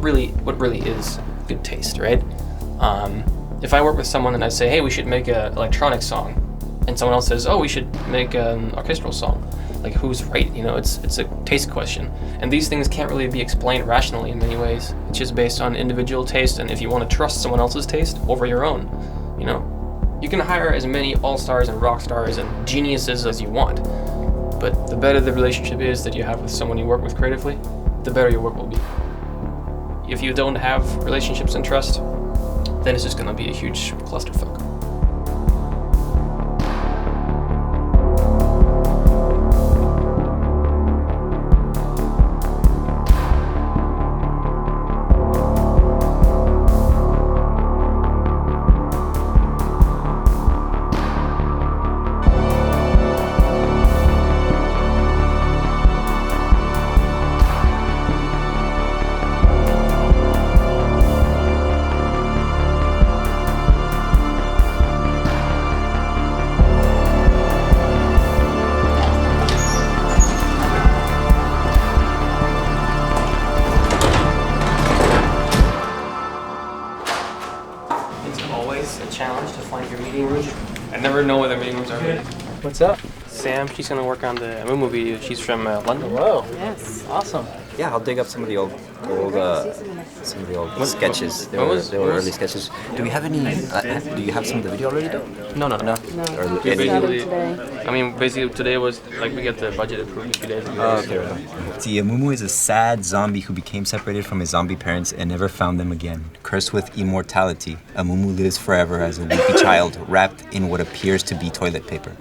what really is good taste, right? If I work with someone and I say, hey, we should make an electronic song, and someone else says, oh, we should make an orchestral song, like who's right? You know, it's a taste question. And these things can't really be explained rationally in many ways. It's just based on individual taste, and if you want to trust someone else's taste over your own, you know. You can hire as many all-stars and rock stars and geniuses as you want, but the better the relationship is that you have with someone you work with creatively, the better your work will be. If you don't have relationships and trust, then it's just going to be a huge clusterfuck. Challenge to find your meeting room. I never know where the meeting rooms are. What's up? Sam, she's gonna work on the Mumu video. She's from London. Whoa. Yes. Awesome. Yeah, I'll dig up some of the old sketches. They were early sketches. Do we have any? Do you have some of the video already? No. Or Basically, I mean, basically today was like we got the budget approved a few days ago. Oh, okay. See, Mumu is a sad zombie who became separated from his zombie parents and never found them again. Cursed with immortality, Mumu lives forever as a weepy child wrapped in what appears to be toilet paper.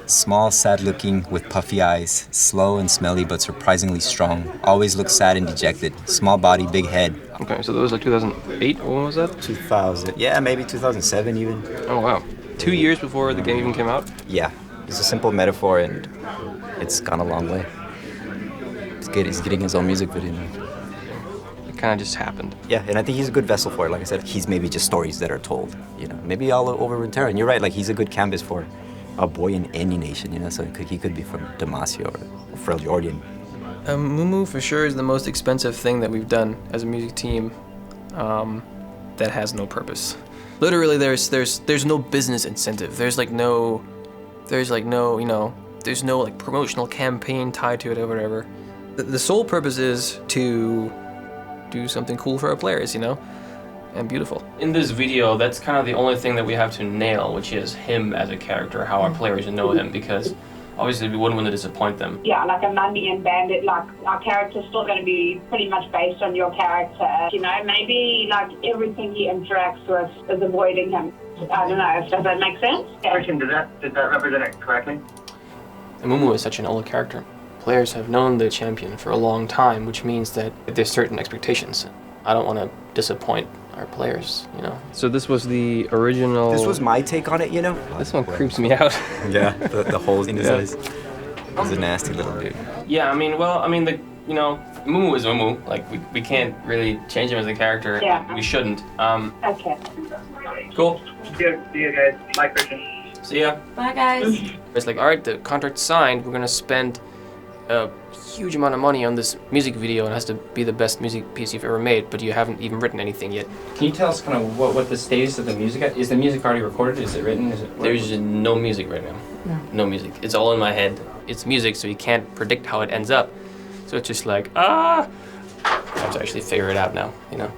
Small, sad-looking, with puffy eyes, slow and smelly but surprisingly strong, always looks sad and dejected, small body, big head. Okay, so that was like 2008, or when was that? 2000, yeah, maybe 2007 even. Oh wow, 2 years before the game even came out? Yeah, it's a simple metaphor and it's gone a long way. He's getting his own music video now. It kind of just happened. Yeah, and I think he's a good vessel for it. Like I said, he's maybe just stories that are told, you know. Maybe all over Runeterra, and you're right, like he's a good canvas for a boy in any nation, you know, so he could be from Damasio or Freljordian. Mumu for sure is the most expensive thing that we've done as a music team that has no purpose. Literally, there's no business incentive. There's no like promotional campaign tied to it or whatever. The sole purpose is to do something cool for our players, you know? And beautiful. In this video, that's kind of the only thing that we have to nail, which is him as a character, how our players know him, because obviously we wouldn't want to disappoint them. Yeah, like a Mundy and Bandit, like our character's still going to be pretty much based on your character. You know, maybe like everything he interacts with is avoiding him. I don't know, does that make sense? Christian, did that represent it correctly? And Mumu is such an old character. Players have known the champion for a long time, which means that there's certain expectations. I don't want to disappoint our players, you know. So this was the original. This was my take on it, you know. This one creeps me out. Yeah, the holes in his eyes. He's a nasty little dude. Yeah, Mumu is Mumu. Like we can't really change him as a character. Yeah. We shouldn't. Okay. Cool. See you guys. Bye, Christian. See ya. Bye, guys. It's like, all right, the contract's signed. We're gonna spend a huge amount of money on this music video, and it has to be the best music piece you've ever made, but you haven't even written anything yet. Can you tell us kind of what the status of the music is? The music already recorded? Is it written? There's no music right now. No music. It's all in my head. It's music, so you can't predict how it ends up. So it's just like, I have to actually figure it out now, you know?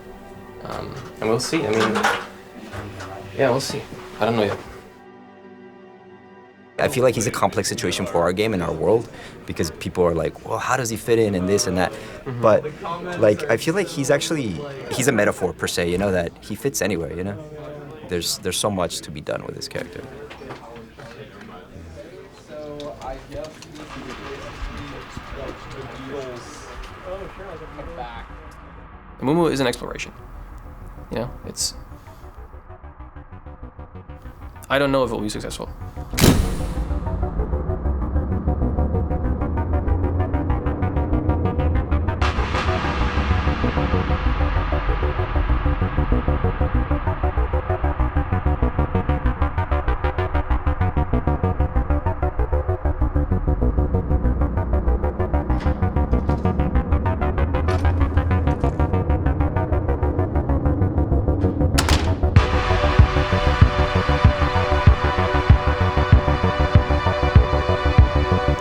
And we'll see. I mean, yeah, we'll see. I don't know yet. I feel like he's a complex situation for our game and our world, because people are like, well, how does he fit in and this and that? Mm-hmm. But like, I feel like he's a metaphor per se, you know, that he fits anywhere, you know? There's so much to be done with this character. Mumu is an exploration. You know, I don't know if it will be successful.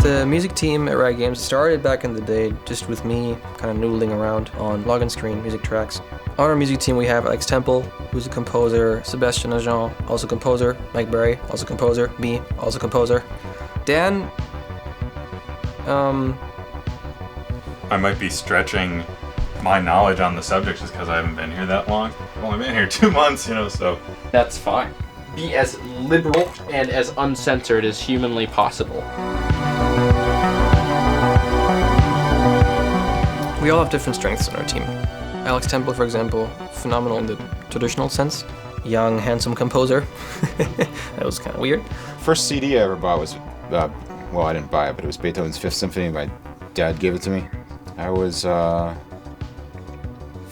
The music team at Riot Games started back in the day just with me kind of noodling around on login screen music tracks. On our music team we have Alex Temple, who's a composer, Sebastian Agent, also composer, Mike Berry, also composer, me, also composer. Dan, I might be stretching my knowledge on the subject just because I haven't been here that long. I've only been here 2 months, so. That's fine. Be as liberal and as uncensored as humanly possible. we all have different strengths on our team. Alex Temple, for example, phenomenal in the traditional sense. Young, handsome composer. That was kind of weird. First CD I ever bought was, well, I didn't buy it, but it was Beethoven's Fifth Symphony. My dad gave it to me. I was 5,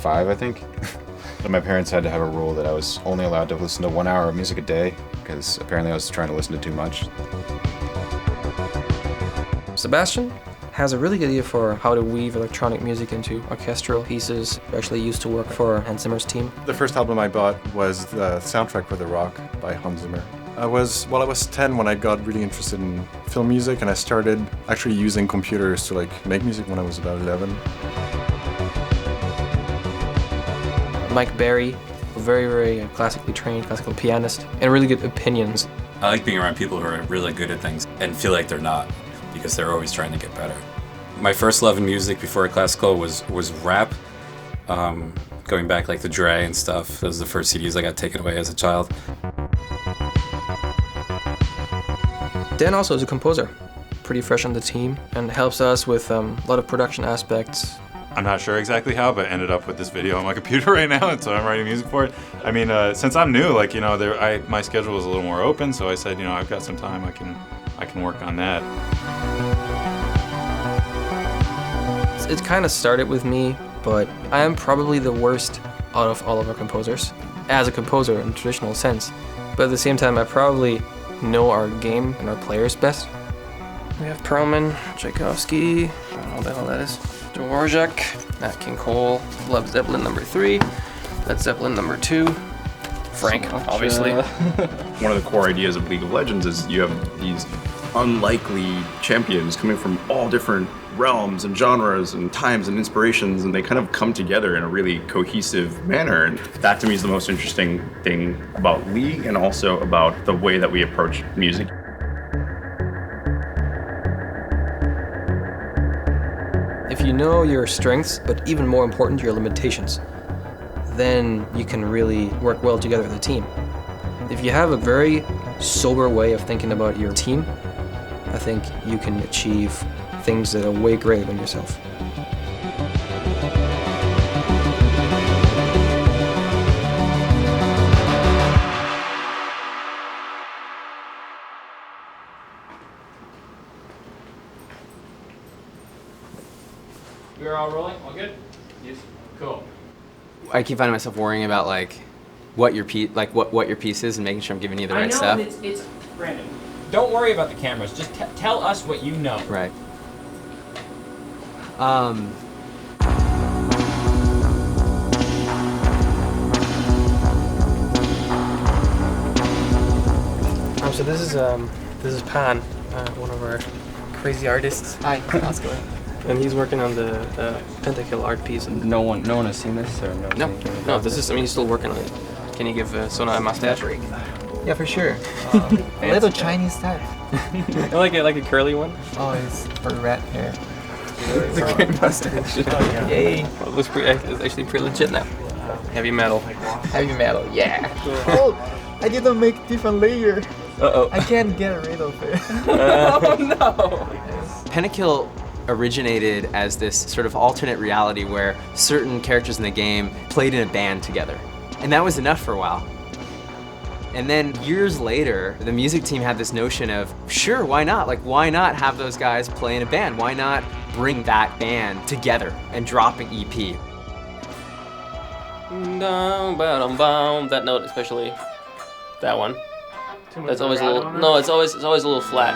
I think. And my parents had to have a rule that I was only allowed to listen to 1 hour of music a day, because apparently I was trying to listen to too much. Sebastian has a really good idea for how to weave electronic music into orchestral pieces. I actually used to work for Hans Zimmer's team. The first album I bought was the soundtrack for The Rock by Hans Zimmer. I was 10 when I got really interested in film music, and I started actually using computers to make music when I was about 11. Mike Berry, a very, very classically trained classical pianist, and really good opinions. I like being around people who are really good at things and feel like they're not, because they're always trying to get better. My first love in music before classical was rap. Going back like the Dre and stuff. Those are the first CDs I got taken away as a child. Dan also is a composer, pretty fresh on the team, and helps us with a lot of production aspects. I'm not sure exactly how, but ended up with this video on my computer right now, and so I'm writing music for it. I mean, since I'm new, my schedule was a little more open, so I said, I've got some time, I can work on that. It kind of started with me, but I am probably the worst out of all of our composers, as a composer in the traditional sense. But at the same time, I probably know our game and our players best. We have Perlman, Tchaikovsky, I don't know what the hell that is. Dvorak, Nat King Cole, Led Zeppelin #3, Led Zeppelin #2, Frank, obviously. One of the core ideas of League of Legends is you have these unlikely champions coming from all different realms and genres and times and inspirations, and they kind of come together in a really cohesive manner. And that to me is the most interesting thing about League, and also about the way that we approach music. If you know your strengths, but even more important, your limitations, then you can really work well together as a team. If you have a very sober way of thinking about your team, I think you can achieve things that are way greater than yourself. We're all rolling? All good? Yes. Cool. I keep finding myself worrying about what your piece, what your piece is, and making sure I'm giving you the right stuff. It's Brandon. Don't worry about the cameras. Just tell us what you know. Right. So this is Pan, one of our crazy artists. Hi, how's it going? And he's working on the Pentakill art piece. No one has seen this, or no? No. This is. He's still working on it. Can you give Sona a mustache? Yeah, for sure. A little Chinese style. like a curly one. Oh, it's for rat hair. The great mustache. Yay! Well, it's actually pretty legit now. Heavy metal. Heavy metal, yeah. Oh, I didn't make different layer. Uh-oh. I can't get rid of it. Oh no! Pentakill originated as this sort of alternate reality where certain characters in the game played in a band together. And that was enough for a while. And then years later, the music team had this notion of, sure, why not? Why not have those guys play in a band? Why not bring that band together and drop an EP? That note especially. That one. That's always a little. No, it's always a little flat.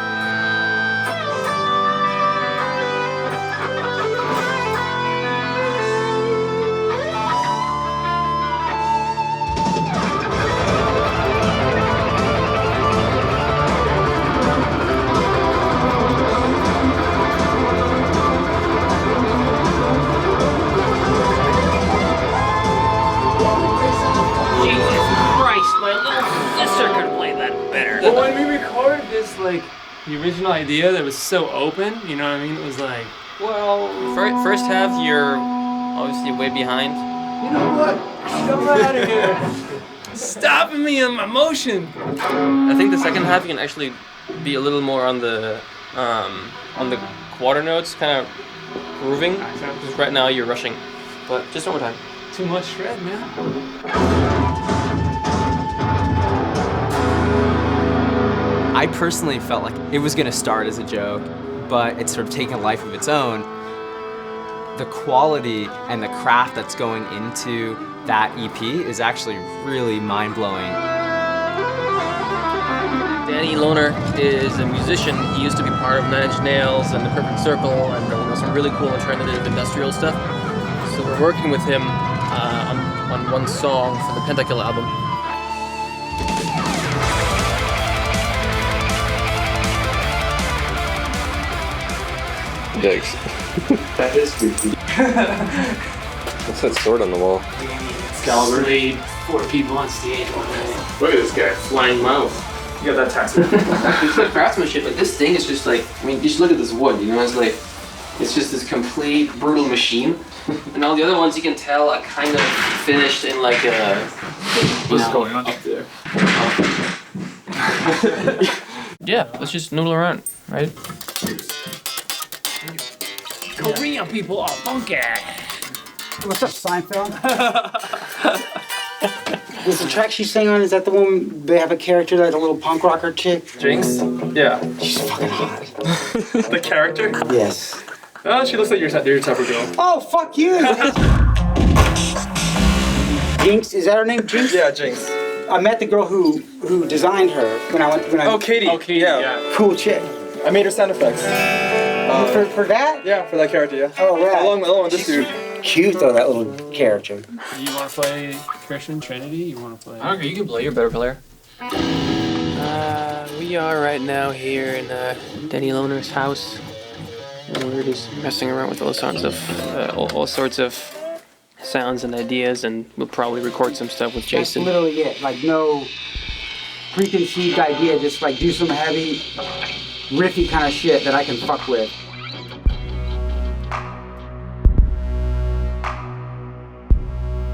Well, when we recorded this, like, the original idea that was so open, you know what I mean? It was like, well... First half, you're obviously way behind. You know what? Come out of here. Stopping me in my motion. I think the second half you can actually be a little more on the quarter notes, kind of grooving. Because right now you're rushing, but just over time. Too much shred, man. I personally felt like it was gonna start as a joke, but it's sort of taken a life of its own. The quality and the craft that's going into that EP is actually really mind-blowing. Danny Lohner is a musician. He used to be part of Nine Inch Nails and The Perfect Circle and some really cool alternative industrial stuff. So we're working with him on one song for the Pentakill album. Yikes. That is creepy. What's that sword on the wall? Excalibur. Laid 4 people on stage one day. Look at this guy. Flying mouth. You got that tattoo. It's like craftsmanship. Like this thing is just like, I mean, you just look at this wood, you know, it's like, it's just this complete brutal machine. And all the other ones you can tell are kind of finished in like a... What's going on up there? Yeah, let's just noodle around, right? Korean people are funky. What's up, Seinfeld? Was the track she sang on, is that the one they have a character that's a little punk rocker chick? Jinx? Yeah. She's fucking hot. The character? Yes. Oh, she looks like your type of girl. Oh, fuck you! Jinx, is that her name, Jinx? Yeah, Jinx. I met the girl who designed her when I went. Oh, Katie. Oh, Katie, yeah. Cool chick. I made her sound effects. For that? Yeah, for that character, yeah. Oh, right. Along with this dude. Cute though, that little character. You want to play Christian Trinity? You want to play? I don't care, you can play, you're a better player. We are right now here in Danny Lohner's house. And we're just messing around with all sorts of sounds and ideas, and we'll probably record some stuff with Jason. That's literally it. Like no preconceived idea, just like do some heavy, riffy kind of shit that I can fuck with.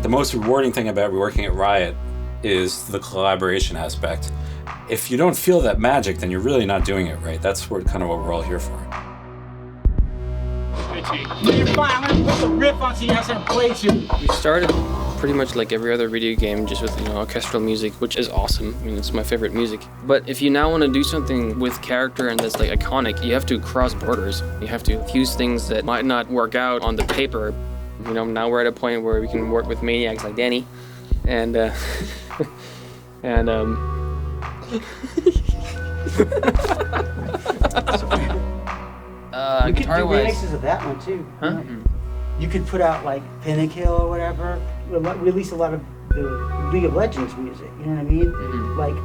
The most rewarding thing about working at Riot is the collaboration aspect. If you don't feel that magic, then you're really not doing it right. That's kind of what we're all here for. You're fine, I'm gonna put the riff on so you guys can play to. We started pretty much like every other video game, just with, you know, orchestral music, which is awesome. I mean, it's my favorite music. But if you now want to do something with character and that's like iconic, you have to cross borders. You have to fuse things that might not work out on the paper. You know, now we're at a point where we can work with maniacs like Danny, and You could do guitar-wise, remixes of that one too. huh? You could put out like Pentakill or whatever. Release a lot of the League of Legends music. You know what I mean? Like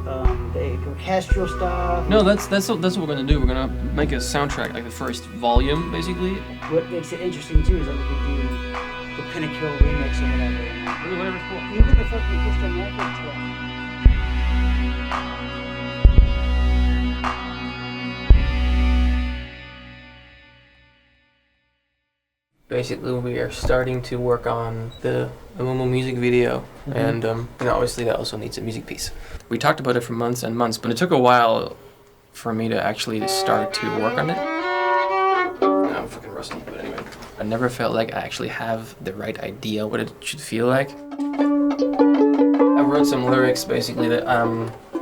the orchestral stuff. No, that's what we're gonna do. We're gonna make a soundtrack, like the first volume, basically. What makes it interesting too is that we could do the Pentakill remix or whatever. Whatever's cool. Even the fucking Crystal Method stuff. Basically, we are starting to work on the Amumu music video, and you know, obviously that also needs a music piece. We talked about it for months and months, but it took a while for me to actually start to work on it. I'm fucking rusty, but anyway. I never felt like I actually have the right idea what it should feel like. I wrote some lyrics basically that I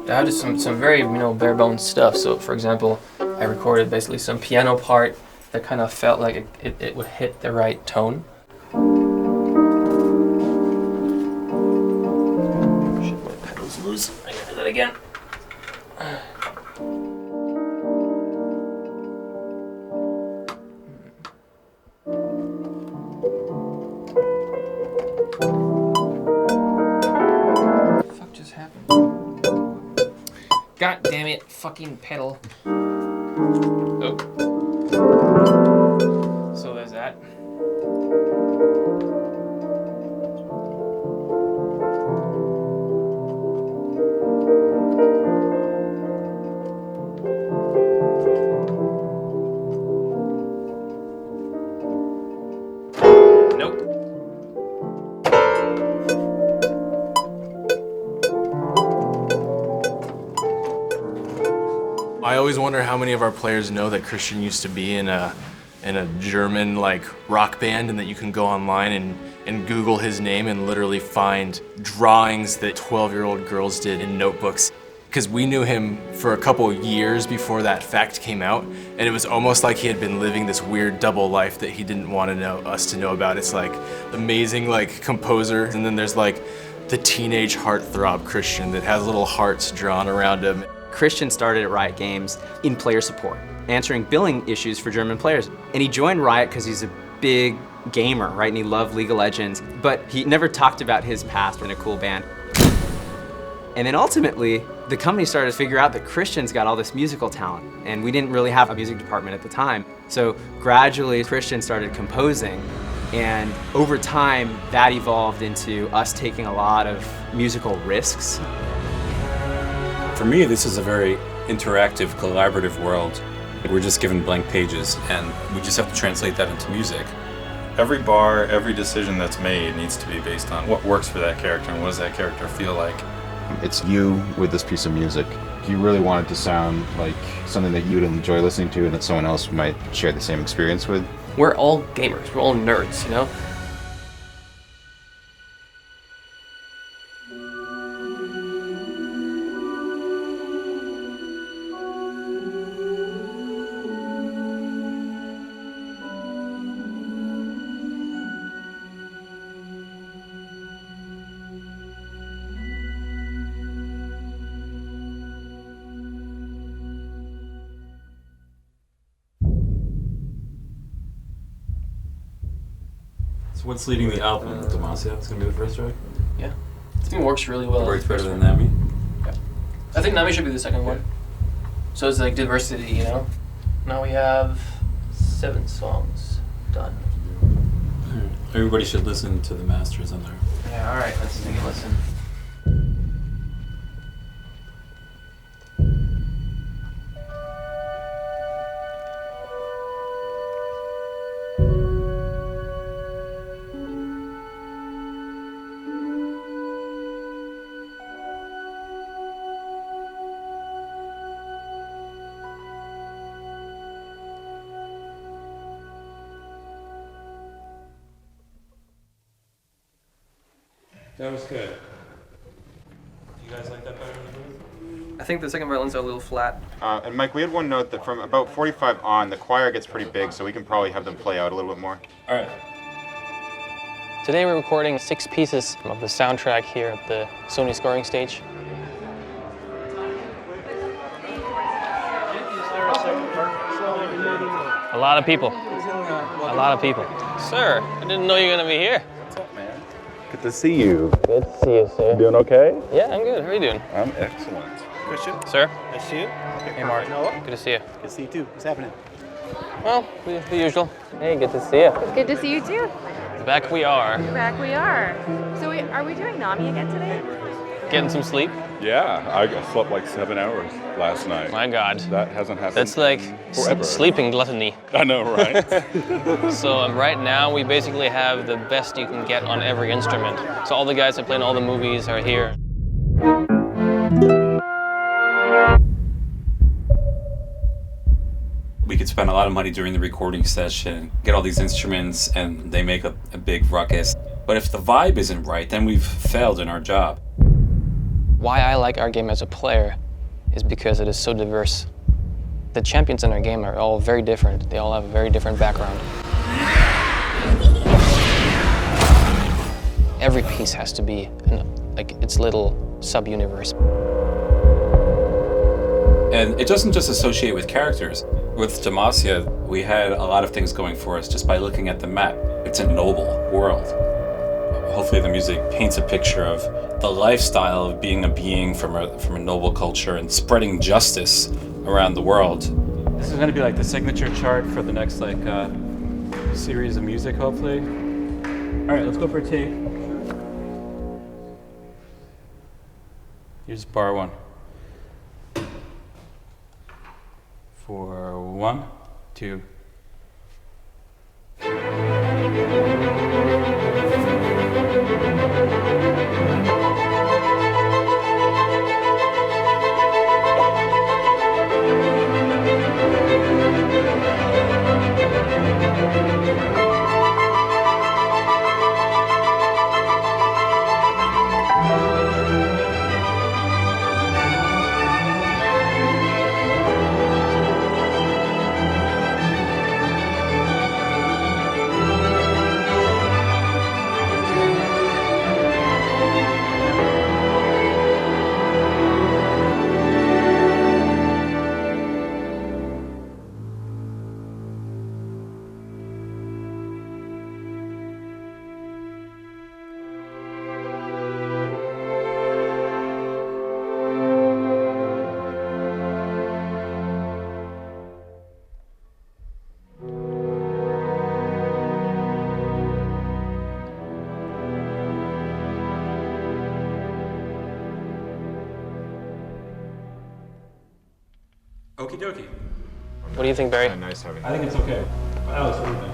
had just some very, you know, bare bones stuff. So for example, I recorded basically some piano part that kind of felt like it would hit the right tone. Shit, my pedal's loose. I gotta do that again. Fuck just happened? God damn it, fucking pedal. Oh. So there's that. I always wonder how many of our players know that Christian used to be in a German like rock band, and that you can go online and Google his name and literally find drawings that 12-year-old girls did in notebooks. Because we knew him for a couple of years before that fact came out, and it was almost like he had been living this weird double life that he didn't want us to know about. It's like amazing like composer, and then there's like the teenage heartthrob Christian that has little hearts drawn around him. Christian started at Riot Games in player support, answering billing issues for German players. And he joined Riot because he's a big gamer, right? And he loved League of Legends, but he never talked about his past in a cool band. And then ultimately, the company started to figure out that Christian's got all this musical talent, and we didn't really have a music department at the time. So gradually, Christian started composing, and over time, that evolved into us taking a lot of musical risks. For me, this is a very interactive, collaborative world. We're just given blank pages, and we just have to translate that into music. Every bar, every decision that's made needs to be based on what works for that character and what does that character feel like. It's you with this piece of music. You really want it to sound like something that you'd enjoy listening to and that someone else might share the same experience with. We're all gamers. We're all nerds, you know? So what's leading the album? Demacia? It's going to be the first track? Yeah. I think it works really well. It works better than Nami? Yeah. I think Nami should be the second one. So it's like diversity, you know? Now we have 7 songs done. Everybody should listen to the masters on there. Yeah, alright, let's take a listen. That was good. You guys like that better than I think the second violin's are a little flat. And Mike, we had one note that from about 45 on, the choir gets pretty big, so we can probably have them play out a little bit more. All right. Today we're recording 6 pieces of the soundtrack here at the Sony scoring stage. A lot of people. A lot of people. Sir, I didn't know you were going to be here. Good to see you. Good to see you, sir. You doing okay? Yeah, I'm good. How are you doing? I'm excellent. Christian? Sir? Nice to see you. Hey, Mark. Noah? Good to see you. Good to see you too. What's happening? Well, the usual. Hey, good to see you. Good to see you too. Back we are. Back we are. So are we doing Nami again today? Getting some sleep? Yeah, I slept like 7 hours last night. My God. That hasn't happened That's like forever. sleeping gluttony. I know, right? So right now we basically have the best you can get on every instrument. So all the guys that play in all the movies are here. We could spend a lot of money during the recording session, get all these instruments, and they make a big ruckus. But if the vibe isn't right, then we've failed in our job. Why I like our game as a player is because it is so diverse. The champions in our game are all very different. They all have a very different background. Every piece has to be like its little sub-universe. And it doesn't just associate with characters. With Demacia, we had a lot of things going for us just by looking at the map. It's a noble world. Hopefully the music paints a picture of the lifestyle of being a being from a noble culture and spreading justice around the world. This is going to be like the signature chart for the next series of music, hopefully. All right, let's go for a take. Here's bar 1. For 1, 2. Okie dokie. What do you think, Barry? Nice having I think it's okay. Alex, what do you think?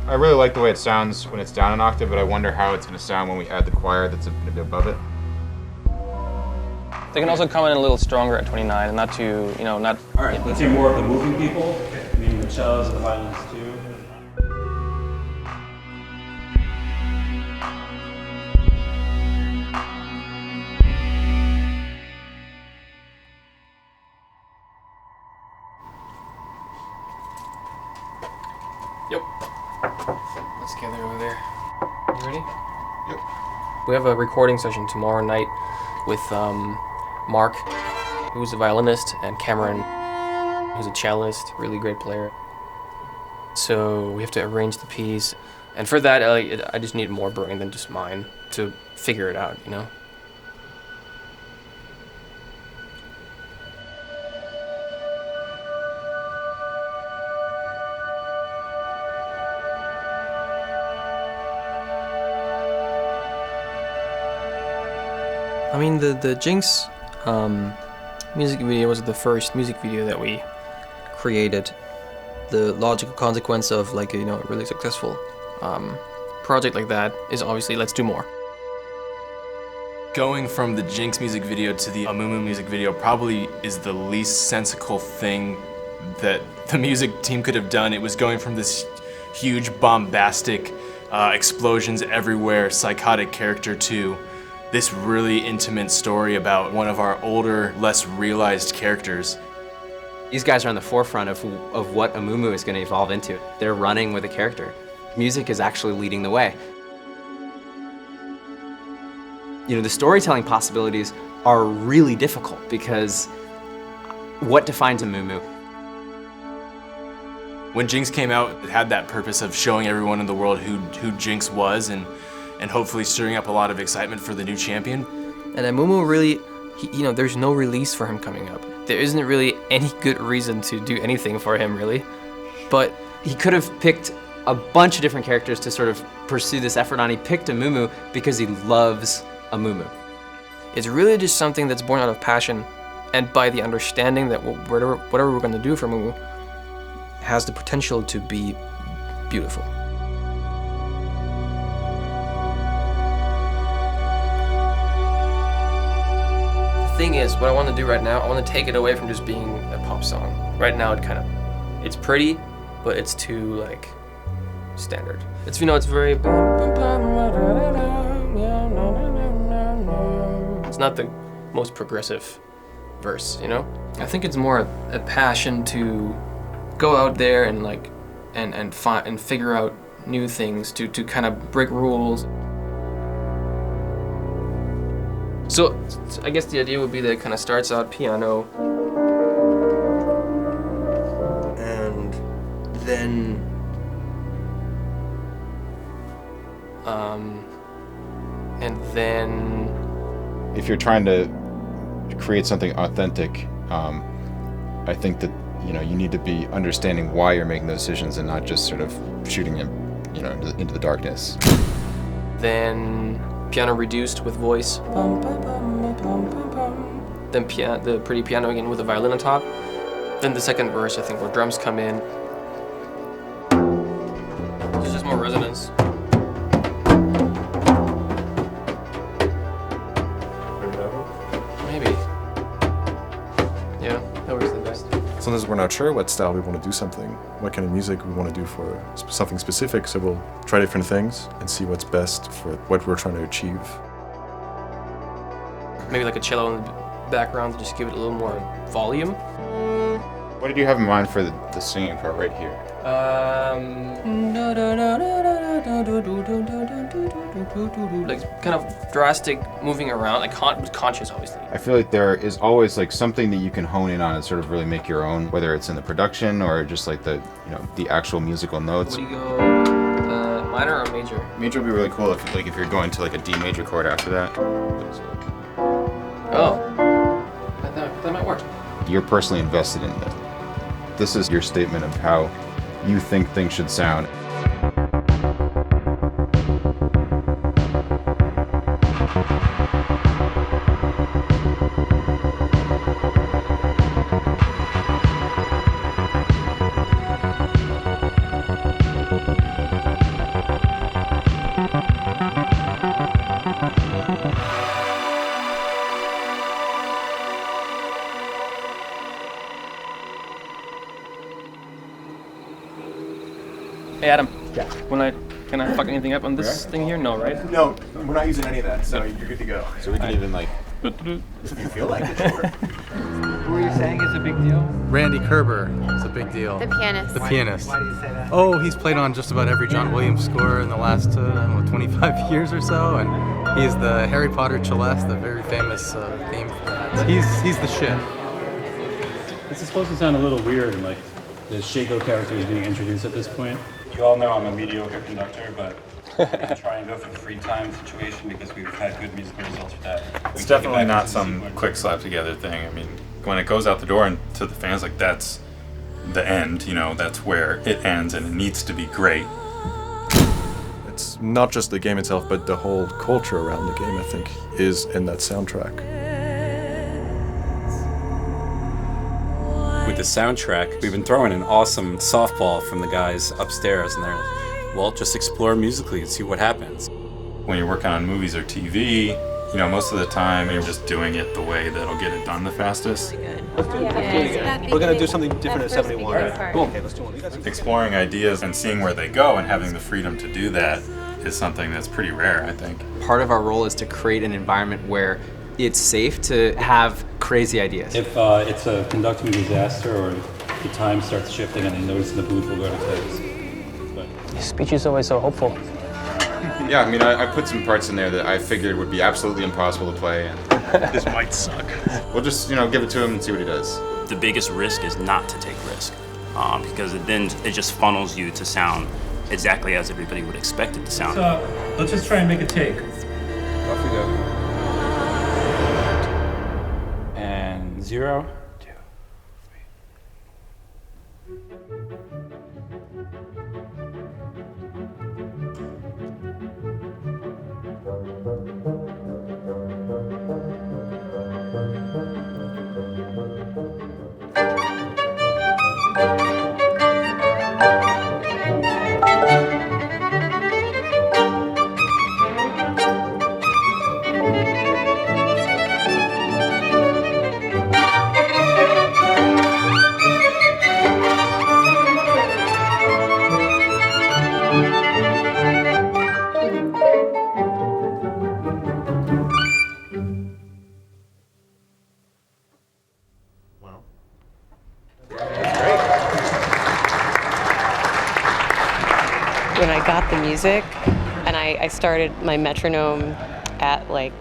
I really like the way it sounds when it's down an octave, but I wonder how it's going to sound when we add the choir that's a bit above it. They can also come in a little stronger at 29 and not too, not... All right, let's hear more of the moving people, meaning the cellos and the violins too. Yep. Let's gather over there. You ready? Yep. We have a recording session tomorrow night with Mark, who's a violinist, and Cameron, who's a cellist, really great player. So we have to arrange the piece. And for that, I just need more brain than just mine to figure it out, I mean, the Jinx music video was the first music video that we created. The logical consequence of a really successful project like that is obviously let's do more. Going from the Jinx music video to the Amumu music video probably is the least sensical thing that the music team could have done. It was going from this huge bombastic explosions everywhere psychotic character to this really intimate story about one of our older, less realized characters. These guys are on the forefront of what Amumu is going to evolve into. They're running with a character. Music is actually leading the way. The storytelling possibilities are really difficult because what defines Amumu? When Jinx came out, it had that purpose of showing everyone in the world who Jinx was and hopefully stirring up a lot of excitement for the new champion. And Amumu really, there's no release for him coming up. There isn't really any good reason to do anything for him, really. But he could have picked a bunch of different characters to sort of pursue this effort on. He picked Amumu because he loves Amumu. It's really just something that's born out of passion and by the understanding that whatever we're going to do for Amumu has the potential to be beautiful. The thing is, what I want to do right now, I want to take it away from just being a pop song. Right now, it's pretty, but it's too standard. It's it's very. It's not the most progressive verse, I think it's more a passion to go out there and and figure out new things, to kind of break rules. So I guess the idea would be that it kind of starts out piano, and then if you're trying to create something authentic, I think that you need to be understanding why you're making those decisions and not just sort of shooting it, into the darkness. Then piano reduced with voice. Then the pretty piano again with a violin on top. Then the second verse, I think, where drums come in. There's just more resonance. Maybe. Yeah, that works the best. Sometimes we're not sure what style we want to do something, what kind of music we want to do for something specific, so we'll try different things and see what's best for what we're trying to achieve. Maybe like a cello in the background to just give it a little more volume. What did you have in mind for the singing part right here? Like kind of drastic moving around, conscious, obviously. I feel like there is always something that you can hone in on and sort of really make your own, whether it's in the production or just the actual musical notes. What do you go, minor or major? Major would be really cool if you're going to a D major chord after that. Oh, that might work. You're personally invested in it. This is your statement of how you think things should sound. Hey Adam. Yeah. Can I fuck anything up on this thing here? No, right? No, we're not using any of that, so you're good to go. So we can even like, if you feel like it, sure. Who are you saying is a big deal? Randy Kerber is a big deal. The pianist. The pianist. Why do you say that? Oh, he's played on just about every John Williams score in the last, I don't know, 25 years or so, and he's the Harry Potter Celeste, the very famous theme for that. He's the shit. This is supposed to sound a little weird, like the Shago character is being introduced at this point. You all know I'm a mediocre conductor, but I'm gonna try and go for the free time situation because we've had good musical results with that. It's definitely not some quick slap together thing. I mean, when it goes out the door and to the fans, like that's the end, you know, that's where it ends and it needs to be great. It's not just the game itself, but the whole culture around the game, I think, is in that soundtrack. With the soundtrack, we've been throwing an awesome softball from the guys upstairs, and they're like, well, just explore musically and see what happens. When you're working on movies or TV, you know, most of the time you're just doing it the way that'll get it done the fastest. Let's do it again. We're gonna do something different at 71. Cool. Okay, let's do one. Exploring ideas and seeing where they go and having the freedom to do that is something that's pretty rare, I think. Part of our role is to create an environment where it's safe to have crazy ideas. If it's a conducting disaster or the time starts shifting and they notice the booth will go to close. Your speech is always so hopeful. Yeah, I mean, I put some parts in there that I figured would be absolutely impossible to play, and This might suck. we'll just, you know, give it to him and see what he does. The biggest risk is not to take risk, because then it just funnels you to sound exactly as everybody would expect it to sound. So let's just try and make a take. Off we go. And 0, 2, when I got the music, and I started my metronome at like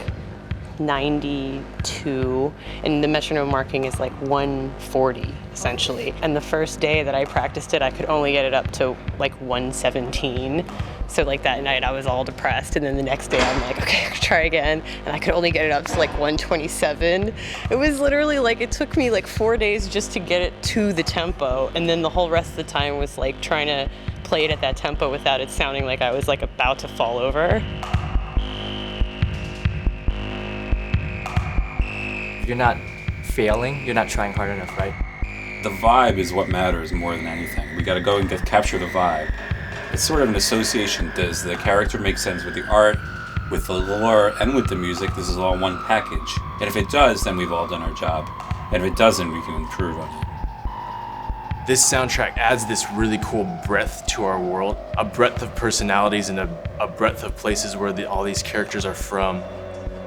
92, and the metronome marking is like 140 essentially. And the first day that I practiced it, I could only get it up to like 117. So like that night I was all depressed, and then the next day I'm like, okay, I'll try again, and I could only get it up to like 127. It was literally like, it took me like 4 days just to get it to the tempo, and then the whole rest of the time was like trying to play it at that tempo without it sounding like I was like about to fall over. If you're not failing, you're not trying hard enough, right? The vibe is what matters more than anything. We gotta go and capture the vibe. It's sort of an association. Does the character make sense with the art, with the lore, and with the music? This is all one package. And if it does, then we've all done our job. And if it doesn't, we can improve on it. This soundtrack adds this really cool breadth to our world, a breadth of personalities and a breadth of places where all these characters are from.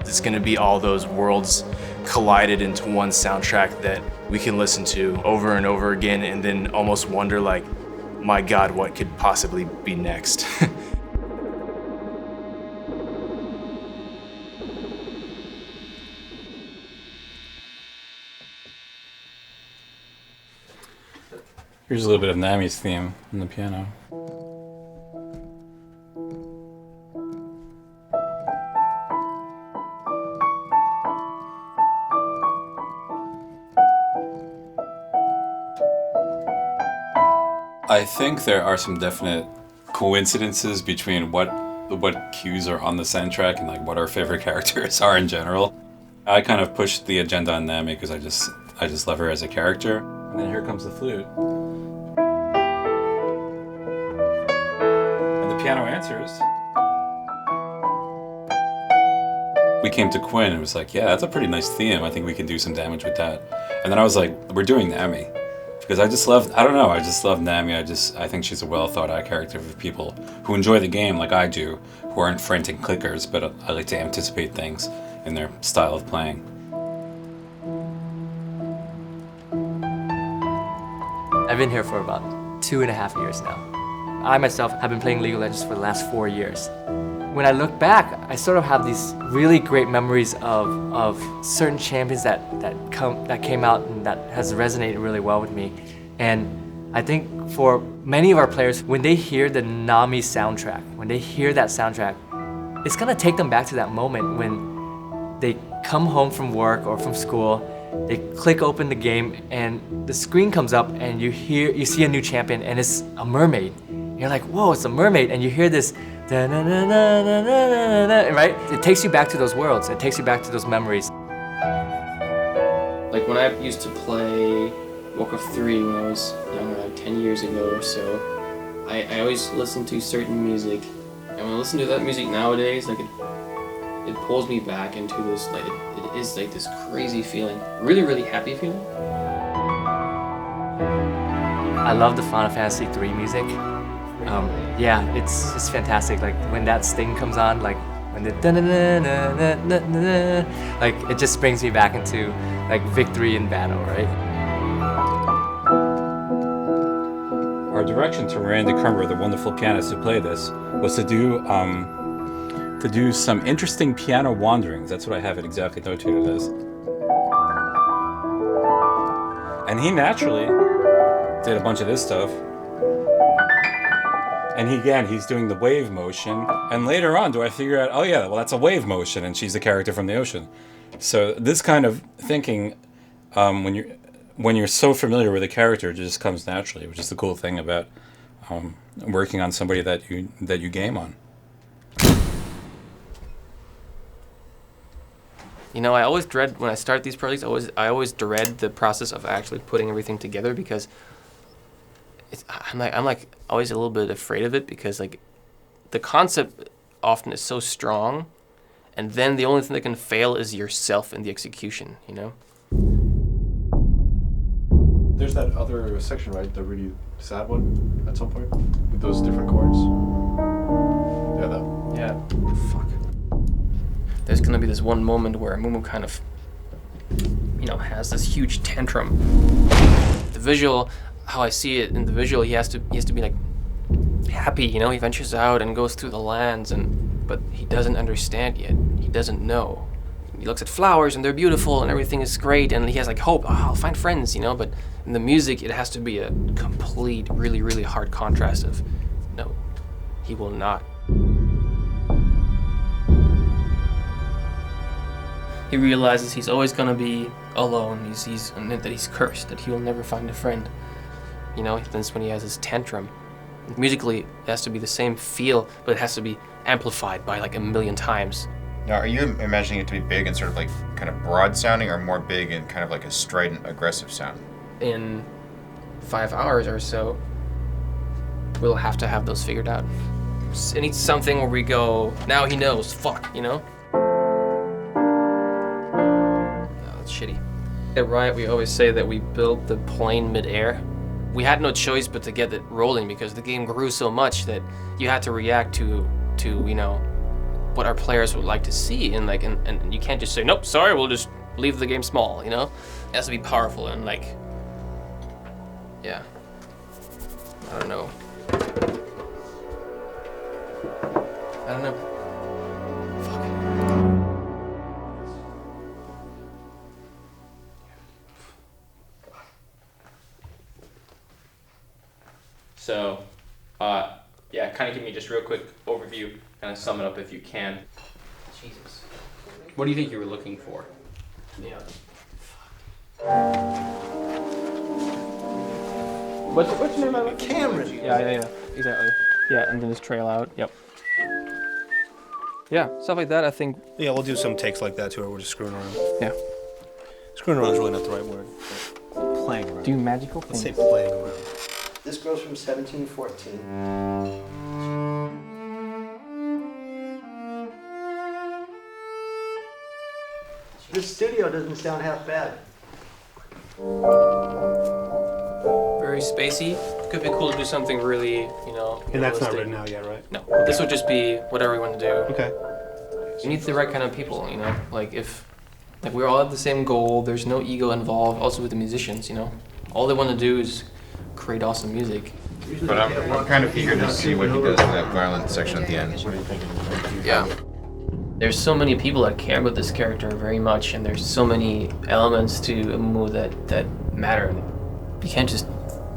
It's gonna be all those worlds collided into one soundtrack that we can listen to over and over again and then almost wonder like, my God, what could possibly be next? Here's a little bit of Nami's theme on the piano. I think there are some definite coincidences between what cues are on the soundtrack and like what our favorite characters are in general. I kind of pushed the agenda on Nami because I just love her as a character. And then here comes the flute. And the piano answers. We came to Quinn and was like, yeah, that's a pretty nice theme. I think we can do some damage with that. And then I was like, we're doing Nami because I just love, I don't know, I just love Nami. I think she's a well thought out character for people who enjoy the game like I do, who aren't frantic clickers, but I like to anticipate things in their style of playing. I've been here for about 2.5 years now. I myself have been playing League of Legends for the last 4 years. When I look back, I sort of have these really great memories of certain champions that came out and that has resonated really well with me. And I think for many of our players, when they hear the Nami soundtrack, when they hear that soundtrack, it's gonna take them back to that moment when they come home from work or from school, they click open the game and the screen comes up and you see a new champion and it's a mermaid. You're like, whoa, it's a mermaid, and you hear this right? It takes you back to those worlds. It takes you back to those memories. Like when I used to play Warcraft 3 when I was younger, like 10 years ago or so, I always listened to certain music, and when I listen to that music nowadays, like it pulls me back into this, like it is like this crazy feeling, really happy feeling. I love the Final Fantasy 3 music. Yeah, it's fantastic. Like when that sting comes on, like when the like it just brings me back into like victory in battle, right? Our direction to Miranda Kermer, the wonderful pianist who played this, was to do some interesting piano wanderings. That's what I have it exactly notated as. And he naturally did a bunch of this stuff. And he's doing the wave motion. And later on, do I figure out, oh yeah, well that's a wave motion and she's the character from the ocean. So this kind of thinking, when you're so familiar with a character, it just comes naturally, which is the cool thing about working on somebody that you game on. You know, I always dread when I start these projects. I always dread the process of actually putting everything together because I'm like always a little bit afraid of it because like the concept often is so strong, and then the only thing that can fail is yourself in the execution. You know. There's that other section, right? The really sad one at some point with those different chords. Yeah, that. Yeah. Fuck. There's gonna be this one moment where Mumu kind of, you know, has this huge tantrum. The visual, how I see it in the visual, he has to be like happy, you know. He ventures out and goes through the lands, but he doesn't understand yet. He doesn't know. He looks at flowers and they're beautiful and everything is great, and he has like hope. Oh, I'll find friends, you know. But in the music, it has to be a complete, really hard contrast of, no, he will not. He realizes he's always gonna be alone. And that he's cursed. That he will never find a friend. You know, that's when he has his tantrum. Musically, it has to be the same feel, but it has to be amplified by like 1,000,000 times. Now, are you imagining it to be big and sort of like kind of broad sounding, or more big and kind of like a strident, aggressive sound? In 5 hours or so, we'll have to have those figured out. It needs something where we go, now he knows, fuck, you know? No, that's shitty. At Riot, we always say that we built the plane mid-air. We had no choice but to get it rolling because the game grew so much that you had to react to you know, what our players would like to see, and like, and you can't just say, nope, sorry, we'll just leave the game small, you know? It has to be powerful and like, yeah. I don't know. So, yeah, kind of give me just real quick overview, kind of sum it up if you can. Jesus. What do you think you were looking for? Yeah. What's the name of it? Cameron. Yeah, exactly. Yeah, and then just trail out. Yep. Yeah, stuff like that, I think. Yeah, we'll do some takes like that too, where we're just screwing around. Yeah. Screwing around is really not the right word. Playing around. Do magical Let's things. say playing around. This goes from 1714. This studio doesn't sound half bad. spacey, it could be cool to do something really, you know. And that's not realistic. written out yet, right? No, this would just be whatever we want to do. Okay. You need the right kind of people, you know. Like we all have the same goal. There's no ego involved. Also with the musicians, you know, all they want to do is create awesome music. But I'm kind of eager to see what he does in that violent section at the end. Yeah. There's so many people that care about this character very much, and there's so many elements to a movie that matter. You can't just,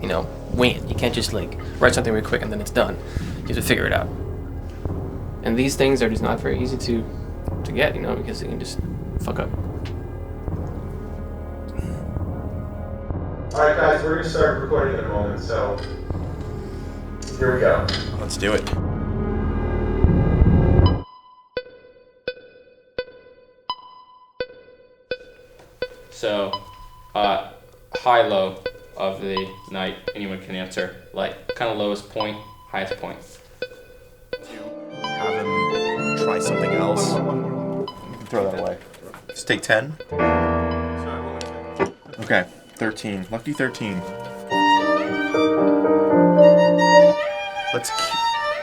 you know, wing it. You can't just like write something really quick and then it's done. You have to figure it out. And these things are just not very easy to get, you know, because they can just fuck up. All right, guys, we're gonna start recording in a moment, so here we go. Let's do it. So, high-low of the night, anyone can answer. Like, kind of lowest point, highest point. Have him try something else. You can throw that away. Just take 10. Okay, 13. Lucky 13.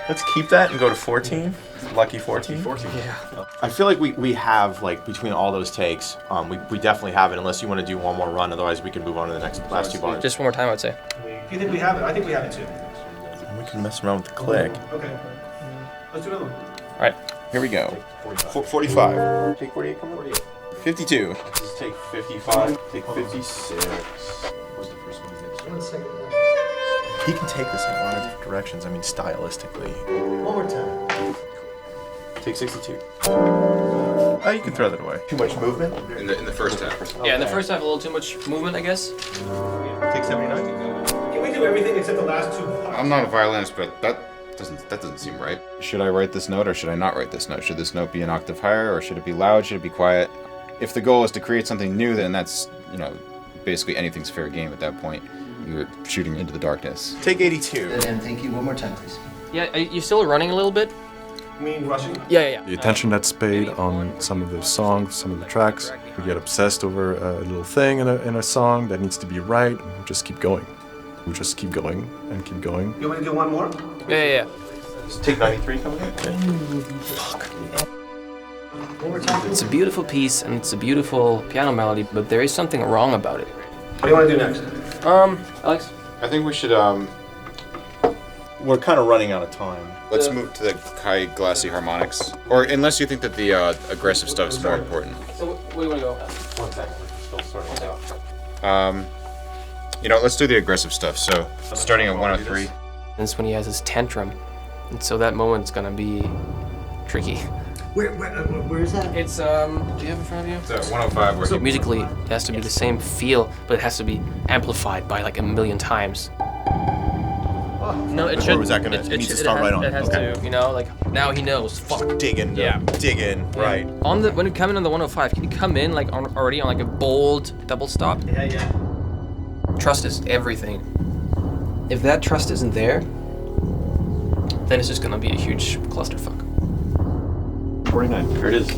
Let's keep that and go to 14. Lucky 14. 14. Yeah. I feel like we have, like, between all those takes, we definitely have it, unless you want to do one more run. Otherwise, we can move on to the last two bars. Just one more time, I'd say. Do you think we have it? I think we have it too. We can mess around with the click. Okay. Let's do another one. All right. Here we go. 45. Take 48, come on. 52. Just take 55. Take 56. What's the first one? 1 second. He can take this in a lot of different directions. I mean, stylistically. One more time. Take 62. Oh, you can throw that away. Too much movement? In the first half. Yeah, in the first half, a little too much movement, I guess. Take 79. Can we do everything except the last two parts? I'm not a violinist, but that doesn't seem right. Should I write this note or should I not write this note? Should this note be an octave higher or should it be loud? Should it be quiet? If the goal is to create something new, then that's, you know, basically anything's fair game at that point. You're shooting into the darkness. Take 82. And thank you. One more time, please. Yeah, you're still running a little bit. You mean rushing? Yeah. The attention that's paid on some of the songs, some of the tracks, we get obsessed over a little thing in a song that needs to be right, and we just keep going. We just keep going and keep going. You want me to do one more? Yeah. Just take 93 coming in. Fuck. It's a beautiful piece and it's a beautiful piano melody, but there is something wrong about it. What do you want to do next? Alex? I think we should, we're kind of running out of time. let's move to the high glassy harmonics. Or unless you think that the aggressive stuff is more important. So where do you want to go? 1 second, we're still sorting it out. You know, let's do the aggressive stuff. So starting at 103. That's when he has his tantrum. And so that moment's gonna be tricky. Where is that? It's, do you have it in front of you? It's 105. Where So musically, it has to be the same feel, but it has to be amplified by like 1,000,000 times. No, it should. Where was that gonna? It needs to start right on. It has Okay. to, you know, like now he knows. Fuck. Dig in. Yeah. Dig in. Right. On the when you come in on the 105, can you come in like already on like a bold double stop? Yeah. Trust is everything. If that trust isn't there, then it's just gonna be a huge clusterfuck. 49. Here it is.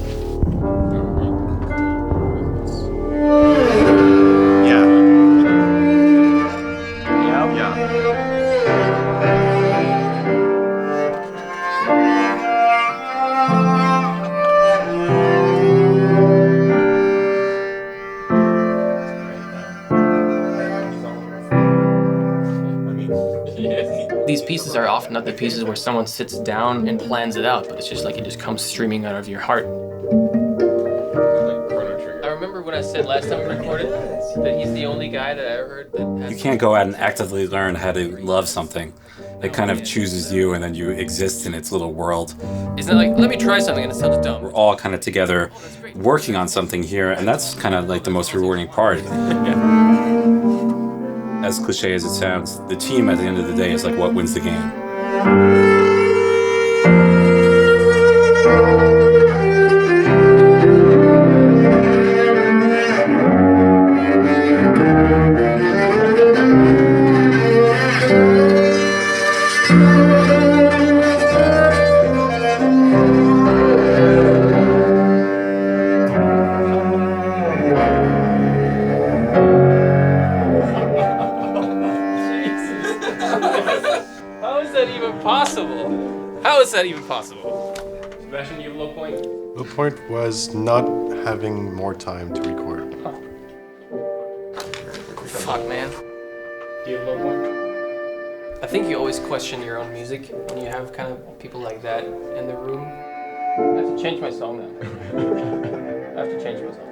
Yeah. These pieces are often not the pieces where someone sits down and plans it out, but it's just like it just comes streaming out of your heart. I remember when I said last time we recorded that he's the only guy that I ever heard that has... You can't go out and actively learn how to love something. It kind of chooses you and then you exist in its little world. Isn't it like, let me try something and it sounds dumb? We're all kind of together working on something here, and that's kind of like the most rewarding part. As cliche as it sounds, the team at the end of the day is like what wins the game. that even possible? How is that even possible? Sebastian, you have a low point? The point was not having more time to record. Fuck, man. Do you have a low point? I think you always question your own music when you have kind of people like that in the room. I have to change my song now. I have to change my song.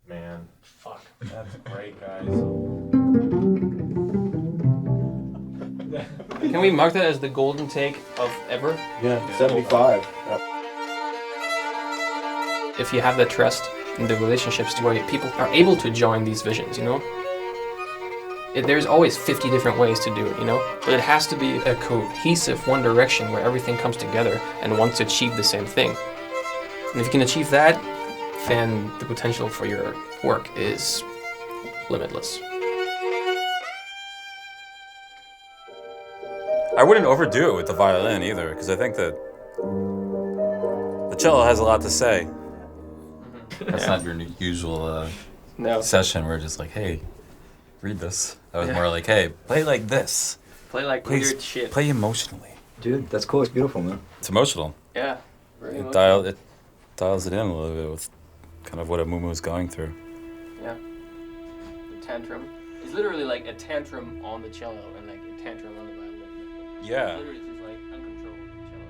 Man, fuck. That's great, guys. Can we mark that as the golden take of ever? Yeah, 75. If you have that trust in the relationships to where people are able to join these visions, you know? There's always 50 different ways to do it, you know? But it has to be a cohesive one direction where everything comes together and wants to achieve the same thing. And if you can achieve that, then the potential for your work is limitless. I wouldn't overdo it with the violin either, because I think that the cello has a lot to say. That's not your usual session where it's just like, hey, read this. That was more like, hey, play like this. Play like weird shit. Play emotionally. Dude, that's cool. It's beautiful, man. It's emotional. Yeah. Very It emotional. dials it in a little bit with kind of what a mumu is going through. Yeah. The tantrum. It's literally like a tantrum on the cello and like a tantrum on the violin. Yeah. Literally just like uncontrolled cello.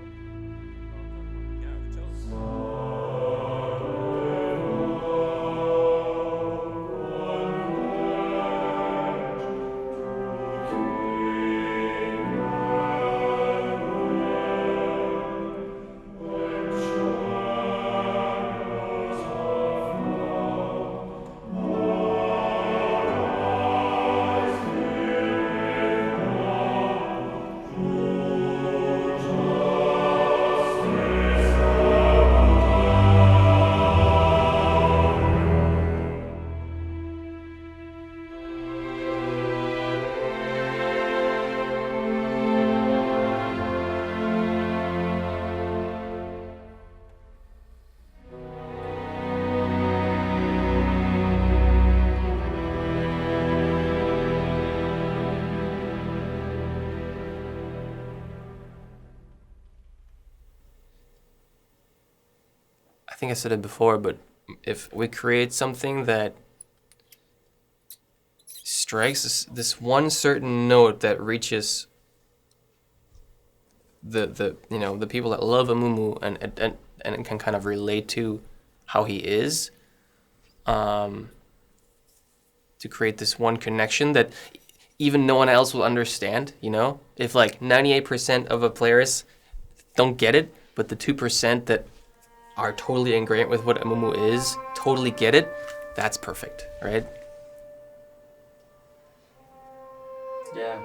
I think I said it before, but if we create something that strikes this one certain note that reaches the you know, the people that love Amumu and can kind of relate to how he is, to create this one connection that even no one else will understand, you know? If like 98% of the players don't get it, but the 2% that are totally ingrained with what Amumu is, totally get it, that's perfect, right? Yeah.